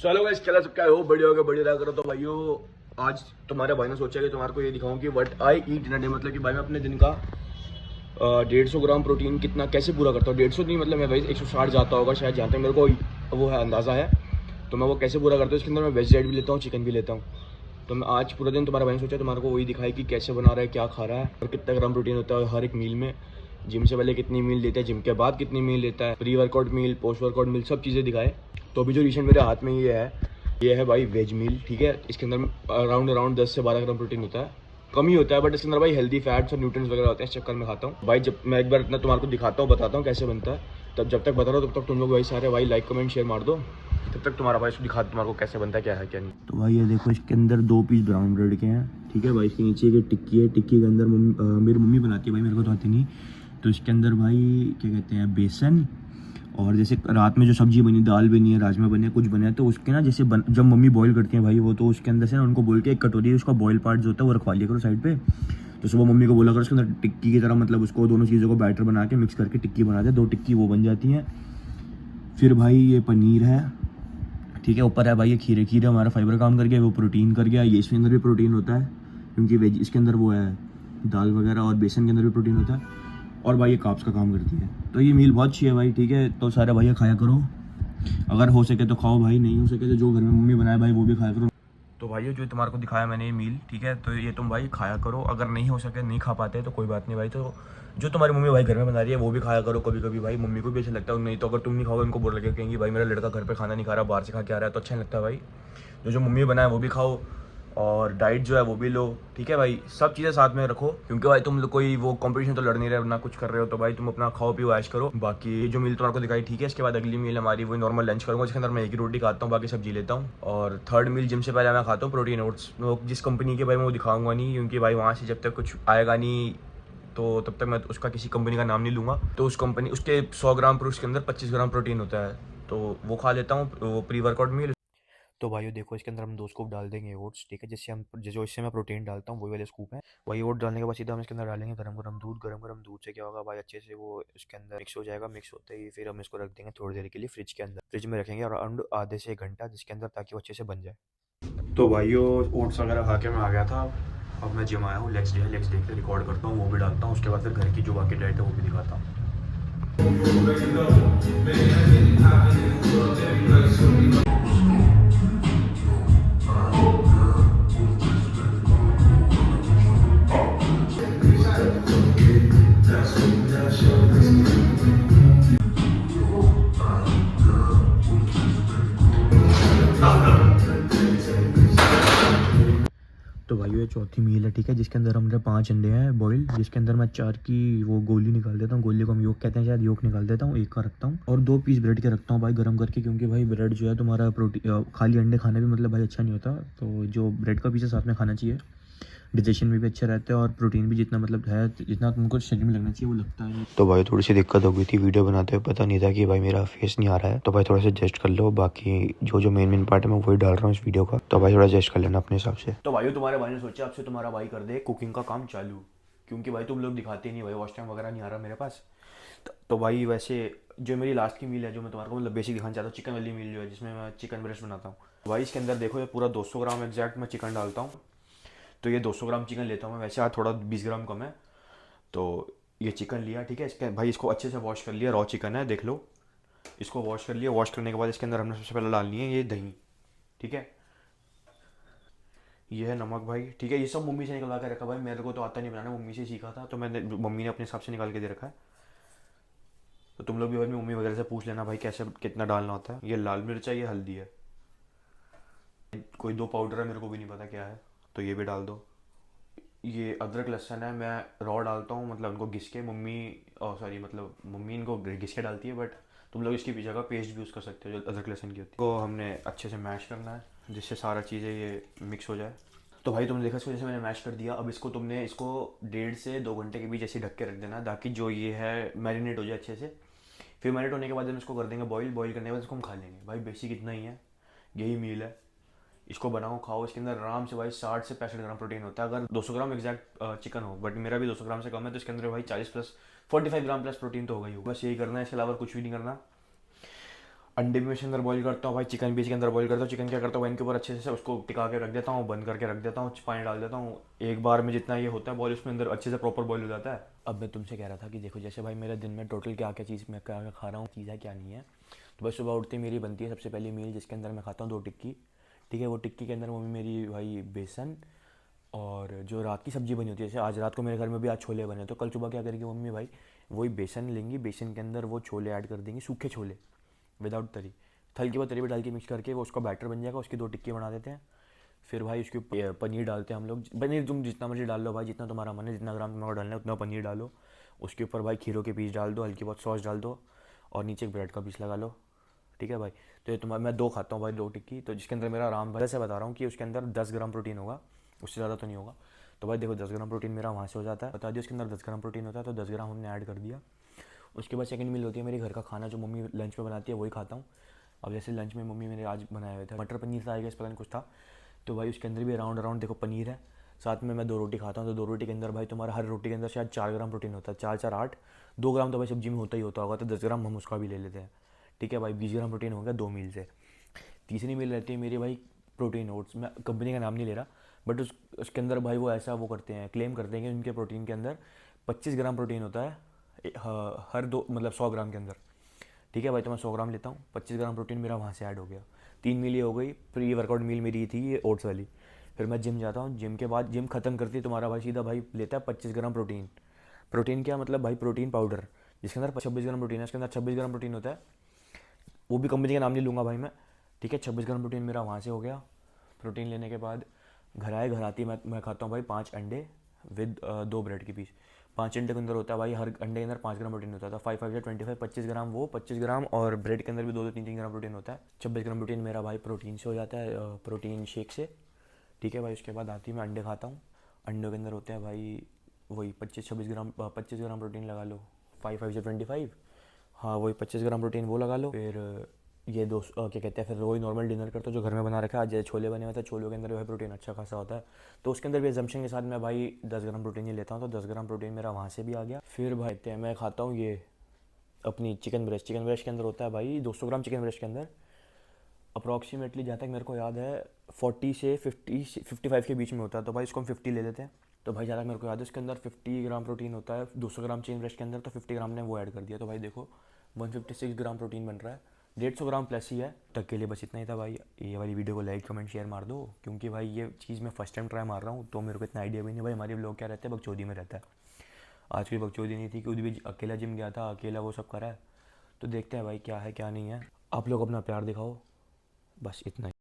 चलो गाइस, क्या सब क्या हो, बढ़िया होगा, बढ़िया रहा करो। तो भाइयों, आज तुम्हारे भाई ने सोचा कि तुम्हारे को ये दिखाऊं कि what I eat in a day. मतलब कि भाई मैं अपने दिन का 150 ग्राम प्रोटीन कितना कैसे पूरा करता हूँ। 150 नहीं, मतलब मैं भाई 160 जाता होगा शायद, जहाँ तक मेरे को वो है अंदाज़ा है। तो मैं वो कैसे पूरा करता हूँ, इसके अंदर मैं वेज डाइट भी लेता हूँ, चिकन भी लेता हूँ। तो मैं आज पूरा दिन तुम्हारे भाई ने सोचा तुम्हारे को वही दिखाई कि कैसे बना रहा है, क्या खा रहा है और कितना ग्राम प्रोटीन होता है हर एक मील में। जिम से पहले कितनी मील लेता है, जिम के बाद कितनी मील लेता है, pre workout meal, post workout meal, सब चीज़ें दिखाए। तो अभी जो रिसेंट मेरे हाथ में ये है भाई वेज मील। ठीक है, इसके अंदर अराउंड 10 से 12 ग्राम प्रोटीन होता है। कम ही होता है, बट इसके अंदर भाई हेल्दी फैट्स और न्यूट्रिएंट्स वगैरह होते हैं। इस चक्कर में खाता हूँ भाई। जब मैं एक बार इतना तुम्हारे को दिखाता हूँ, बताता हूँ कैसे बनता है, तब जब तक बता रहा हूँ तब तक तुम लोग भाई सारे भाई लाइक कमेंट शेयर मार दो। तब तक तुम्हारा भाई दिखा तुम्हारे को कैसे बनता है, क्या है क्या नहीं। तो भाई ये देखो, इसके अंदर 2 पीस ब्राउन ब्रेड के हैं। ठीक है भाई, इसके नीचे एक टिक्की है। टिक्की के अंदर मेरी मम्मी बनाती है भाई, मेरे को तो आती नहीं। तो इसके अंदर भाई क्या कहते हैं, बेसन। और जैसे रात में जो सब्जी बनी, दाल बनी है, राजमा बने, कुछ बने हैं, तो उसके ना जैसे जब मम्मी बॉईल करती हैं भाई वो, तो उसके अंदर से ना उनको बोल के एक कटोरी उसका बॉयल पार्ट जो होता है वो रखवा लिया करो साइड पे। तो सुबह मम्मी को बोला करो उसके अंदर टिक्की की तरह, मतलब उसको दोनों चीज़ों को बैटर बना के मिक्स करके टिक्की बना दे। 2 टिक्की वो बन जाती हैं। फिर भाई ये पनीर है। ठीक है, ऊपर है भाई ये खीरे। खीरे हमारा फाइबर काम कर गया, वो प्रोटीन कर गया। ये इसके अंदर भी प्रोटीन होता है क्योंकि वेज इसके अंदर वो है, दाल वगैरह, और बेसन के अंदर भी प्रोटीन होता है। और भाई ये काप्स का काम करती है। तो ये मील बहुत अच्छी है भाई। ठीक है, तो सारे भाई खाया करो, अगर हो सके तो खाओ भाई, नहीं हो सके तो जो घर में मम्मी बनाए भाई वो भी खाया करो। तो भाई जो तुम्हारे को दिखाया मैंने ये मील, ठीक है, तो ये तुम भाई खाया करो। अगर नहीं हो सके, नहीं खा पाते तो कोई बात नहीं भाई। तो जो तुम्हारी मम्मी भाई घर में बना रही है वो भी खाया करो कभी कभी भाई। मम्मी को भी अच्छा लगता है। नहीं तो अगर तुम नहीं खाओगे, उनको बोल लगे कहेंगी भाई मेरा लड़का घर पे खाना नहीं खा रहा, बाहर से खा के आ रहा है, तो अच्छा नहीं लगता भाई। जो जो मम्मी बनाए वो भी खाओ, और डाइट जो है वो भी लो। ठीक है भाई, सब चीज़ें साथ में रखो, क्योंकि भाई तुम लोग कोई वो कंपटीशन तो लड़ नहीं रहे, ना कुछ कर रहे हो। तो भाई तुम अपना खाओ पियो, ऐश करो। बाकी ये जो मील तुम्हारे को दिखाई, ठीक है, इसके बाद अगली मील हमारी वही नॉर्मल लंच करूँगा, जिसके अंदर मैं एक ही रोटी खाता हूँ, बाकी सब्जी लेता हूँ। और थर्ड मील जिम से पहले मैं खाता हूँ प्रोटीन ओट्स। वो जिस कंपनी के भाई मैं वो दिखाऊंगा नहीं, क्योंकि भाई वहाँ से जब तक कुछ आएगा नहीं तो तब तक मैं उसका किसी कंपनी का नाम नहीं लूँगा। तो उस कंपनी उसके 100 ग्राम उसके अंदर 25 ग्राम प्रोटीन होता है, तो वो खा लेता हूँ, वो प्री वर्कआउट मील। तो भाइयों देखो, इसके अंदर हम 2 स्कूप डाल देंगे ओट्स। ठीक है, जिससे हम जो इससे मैं प्रोटीन डालता हूँ वही वाले स्कूप है। वही ओट डालने के बाद सीधा हम इसके अंदर डालेंगे गरम गरम दूध। गरम गरम दूध से क्या होगा भाई, अच्छे से वो इसके अंदर मिक्स हो जाएगा। मिक्स होते ही फिर हम इसको रख देंगे थोड़ी देर के लिए फ्रिज के अंदर। फ्रिज में रखेंगे अराउंड आधे से 1 घंटा, जिसके अंदर ताकि वो अच्छे से बन जाए। तो भाइयों ओट्स वगैरह खा के मैं आ गया था। अब मैं जिम आया हूँ, लेग्स डे है, लेग्स डे के रिकॉर्ड करता हूँ, वो भी डालता हूँ। उसके बाद फिर घर की जो बाकी डाइट है वो भी दिखाता हूँ। तो भाई ये चौथी मील है। ठीक है, जिसके अंदर हमारे 5 अंडे हैं बॉईल, जिसके अंदर मैं 4 की वो गोली निकाल देता हूँ। गोली को हम योग कहते हैं शायद, योग निकाल देता हूँ, एक का रखता हूँ। और 2 पीस ब्रेड के रखता हूँ भाई गर्म करके, क्योंकि भाई ब्रेड जो है तुम्हारा प्रोटीन, खाली अंडे खाने भी मतलब भाई अच्छा नहीं होता। तो जो ब्रेड का पीस है साथ में खाना चाहिए, डाइजेशन में भी अच्छा रहता है, और प्रोटीन भी जितना मतलब है, जितना तुमको शरीर में लगना चाहिए वो लगता है। तो भाई थोड़ी सी दिक्कत हो गई थी वीडियो बनाते हुए, पता नहीं था कि भाई मेरा फेस नहीं आ रहा है। तो भाई थोड़ा सा एडजस्ट कर लो, बाकी जो जो मेन पार्ट है मैं वही डाल रहा हूँ इस वीडियो का। तो भाई थोड़ा एडजस्ट कर लेना अपने हिसाब से। तो भाई तुम्हारे भाई ने सोचा आपसे तुम्हारा भाई कर दे कुकिंग का काम चालू, क्योंकि भाई तुम लोग दिखाते नहीं भाई, वॉच टाइम वगैरह नहीं आ रहा मेरे पास। तो भाई वैसे जो मेरी लास्ट की मील है, जो मैं तुम्हारे को मतलब बेसिक दिखाना चाहता हूँ, चिकन वाली मील जो है, जिसमें मैं चिकन ब्रेस्ट बनाता हूँ भाई। इसके अंदर देखो ये पूरा 200 ग्राम एग्जैक्ट मैं चिकन डालता हूँ। तो ये 200 ग्राम चिकन लेता हूँ मैं, वैसे आज थोड़ा 20 ग्राम कम है। तो ये चिकन लिया, ठीक है, इसके भाई इसको अच्छे से वॉश कर लिया, रॉ चिकन है देख लो। इसको वॉश कर लिया। वॉश करने के बाद इसके अंदर हमने सबसे पहले डालनी है ये दही। ठीक है, ये है नमक भाई। ठीक है, ये सब मम्मी से निकलवा के रखा भाई, मेरे को तो आता नहीं बनाना, मम्मी से सीखा था, तो मैंने मम्मी ने अपने हिसाब से निकाल के दे रखा है। तो तुम लोग भी अपनी मम्मी वगैरह से पूछ लेना भाई कैसे कितना डालना होता है। ये लाल मिर्च है, ये हल्दी है, कोई 2 पाउडर है, मेरे को भी नहीं पता क्या है, तो ये भी डाल दो। ये अदरक लहसुन है, मैं रॉ डालता हूँ, मतलब उनको घिस के। मम्मी सॉरी मतलब मम्मी इनको घिस के डालती है, बट तुम लोग इसकी जगह पेस्ट भी यूज़ कर सकते हो जो अदरक लहसुन की होती है। तो हमने अच्छे से मैश करना है, जिससे सारा चीज़ें ये मिक्स हो जाए। तो भाई तुमने देखा इसको, जैसे मैंने मैश कर दिया। अब इसको तुमने इसको 1.5 से 2 घंटे के बीच ऐसे ढक के रख देना, ताकि जो ये है मैरिनेट हो जाए अच्छे से। फिर मैरिनेट होने के बाद हम इसको कर देंगे बॉईल। बॉईल करने के बाद इसको हम खा लेंगे भाई। बेसिक इतना ही है, यही मील है। इसको बनाओ खाओ। इसके अंदर आराम से भाई 60 से 65 ग्राम प्रोटीन होता है, अगर 200 ग्राम एग्जैक्ट चिकन हो, बट मेरा भी 200 ग्राम से कम है, तो इसके अंदर भाई 40 प्लस 45 ग्राम प्लस प्रोटीन तो होगा ही होगा। बस यही करना है, इसके अलावा कुछ भी नहीं करना। अंडे भी मैं इसके अंदर बॉईल करता हूँ भाई, चिकन भी इसके अंदर बॉईल करता हूँ। चिकन क्या करता हूँ भाई, इनके ऊपर अच्छे से उसको टिका के रख देता हूँ, बंद करके रख देता हूँ, पानी डाल देता हूँ। एक बार में जितना ये होता है बॉईल, उसमें अंदर अच्छे से प्रॉपर बॉईल हो जाता है। अब मैं तुमसे कह रहा था कि देखो जैसे भाई मेरे दिन में टोटल क्या क्या चीज़ मैं क्या क्या खा रहा हूँ, चीज़ है क्या नहीं है। तो भाई सुबह उठते ही मेरी बनती है सबसे पहली मील, जिसके अंदर मैं खाता हूँ 2 टिक्की। ठीक है, वो टिक्की के अंदर मम्मी मेरी भाई बेसन और जो रात की सब्ज़ी बनी होती है, जैसे आज रात को मेरे घर में भी आज छोले बने, तो कल सुबह क्या करेगी मम्मी भाई, वही बेसन लेंगी, बेसन के अंदर वो छोले ऐड कर देंगी, सूखे छोले विदाउट तरी, हल्की बहुत तरी भी डाल के मिक्स करके वो उसका बैटर बन जाएगा, उसकी 2 टिक्की बना देते हैं। फिर भाई उसके ऊपर पनीर डालते हैं हम लोग, पनीर तुम जितना मर्जी डाल लो भाई, जितना तुम्हारा मन है, जितना ग्राम तुम्हारा डालना है उतना पनीर डालो। उसके ऊपर भाई खीरों के पीस डाल दो, हल्की बहुत सॉस डाल दो, और नीचे एक ब्रेड का पीस लगा लो। ठीक है भाई, तो ये तुम्हारा मैं 2 खाता हूँ भाई, 2 टिक्की, तो जिसके अंदर मेरा आराम भाई से बता रहा हूँ कि उसके अंदर 10 ग्राम प्रोटीन होगा, उससे ज़्यादा तो नहीं होगा। तो भाई देखो 10 ग्राम प्रोटीन मेरा वहाँ से हो जाता है, बता दिया उसके अंदर 10 ग्राम प्रोटीन होता है, तो 10 ग्राम हमने ऐड कर दिया। उसके बाद सेकंड मील होती है मेरे घर का खाना, जो मम्मी लंच में बनाती है वही खाता हूँ। अब जैसे लंच में मम्मी मेरे आज बनाए हुए थे मटर पनीर था, आई गेस पता नहीं कुछ था, तो भाई उसके अंदर भी अराउंड अराउंड देखो पनीर है। साथ में मैं 2 रोटी खाता हूँ, तो 2 रोटी के अंदर भाई तुम्हारा हर रोटी के अंदर शायद 4 ग्राम प्रोटीन होता है, 4 4 8, 2 ग्राम तो भाई सब्जी में होता ही होता होगा, तो 10 ग्राम हम उसका भी ले लेते हैं। ठीक है भाई, 20 ग्राम प्रोटीन हो गया 2 मील से। तीसरी मील रहती है मेरी भाई प्रोटीन ओट्स, मैं कंपनी का नाम नहीं ले रहा, बट उसके अंदर भाई वो ऐसा वो करते हैं, क्लेम करते हैं कि उनके प्रोटीन के अंदर 25 ग्राम प्रोटीन होता है हर दो मतलब 100 ग्राम के अंदर। ठीक है भाई, तो मैं 100 ग्राम लेता हूँ, 25 ग्राम प्रोटीन मेरा वहाँ से ऐड हो गया। 3 मील ये हो गई, प्री वर्कआउट मील मेरी थी ये ओट्स वाली। फिर मैं जिम जाता हूँ, जिम के बाद जिम खत्म करती तुम्हारा भाई सीधा भाई लेता है 25 ग्राम प्रोटीन। प्रोटीन क्या मतलब भाई, प्रोटीन पाउडर, जिसके अंदर 26 ग्राम प्रोटीन है, इसके अंदर 26 ग्राम प्रोटीन होता है, वो भी कंपनी का नाम नहीं लूँगा भाई मैं। ठीक है, 26 ग्राम प्रोटीन मेरा वहाँ से हो गया। प्रोटीन लेने के बाद घर आती मैं खाता हूँ भाई 5 अंडे विद 2 ब्रेड के पीस। 5 अंडे के अंदर होता है भाई, हर अंडे के अंदर 5 ग्राम प्रोटीन होता है, तो 5 5 या 25, 25 ग्राम वो 25 ग्राम, और ब्रेड के अंदर भी 2 2 3 3 ग्राम प्रोटीन होता है। 26 ग्राम प्रोटीन मेरा भाई प्रोटीन से हो जाता है, प्रोटीन शेक से। ठीक है भाई, उसके बाद आती मैं अंडे खाता हूँ। अंडों के अंदर होते हैं भाई वही 25 ग्राम प्रोटीन लगा लो, 5 5 से 25, हाँ वही 25 ग्राम प्रोटीन वो लगा लो। फिर ये क्या कहते हैं, फिर वही नॉर्मल डिनर करता हूँ जो घर में बना रखा है, आज जैसे छोले बने हुए थे, छोलों के अंदर भाई प्रोटीन अच्छा खासा होता है, तो उसके अंदर भी एजम्पशन के साथ मैं भाई 10 ग्राम प्रोटीन ही लेता हूँ, तो 10 ग्राम प्रोटीन मेरा वहाँ से भी आ गया। फिर भाई मैं खाता हूँ ये अपनी चिकन ब्रेस्ट के अंदर होता है भाई 200 ग्राम चिकन ब्रेस्ट के अंदर अप्रॉक्सीमेटली, जहाँ तक मेरे को याद है 40 से 55 के बीच में होता है, तो भाई इसको हम 50 ले लेते हैं। तो भाई जहाँ तक मेरे को याद है इसके अंदर 50 ग्राम प्रोटीन होता है 200 ग्राम चिकन ब्रेस्ट के अंदर, तो 50 ग्राम ने वो ऐड कर दिया, तो भाई देखो 156 ग्राम प्रोटीन बन रहा है, 150 ग्राम प्लस ही है। तक के लिए बस इतना ही था भाई। ये वाली वीडियो को लाइक कमेंट शेयर मार दो, क्योंकि भाई ये चीज़ मैं फर्स्ट टाइम ट्राई मार रहा हूँ, तो मेरे को इतना आइडिया भी नहीं भाई हमारे लोग क्या रहते हैं, बकचोदी में रहता है। आज कोई बकचोदी नहीं थी, कि भी अकेला जिम गया था, अकेला वो सब करा है, तो देखते हैं भाई क्या है क्या नहीं है। आप लोग अपना प्यार दिखाओ, बस इतना ही।